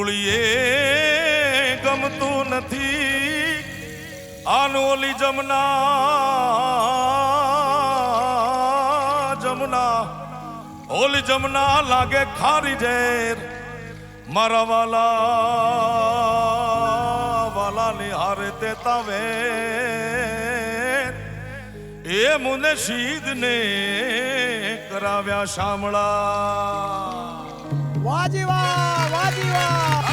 ગોકુળીએ ગમતું નથી આનું ઓલી જમના ઓલી જમના લાગે ખારી ઝેર મારા વાલા નિહારે તે તાવે એ મુને શીદ ને કરાવ્યા શામળા વાહ જી વાહ, વાહ જી વાહ.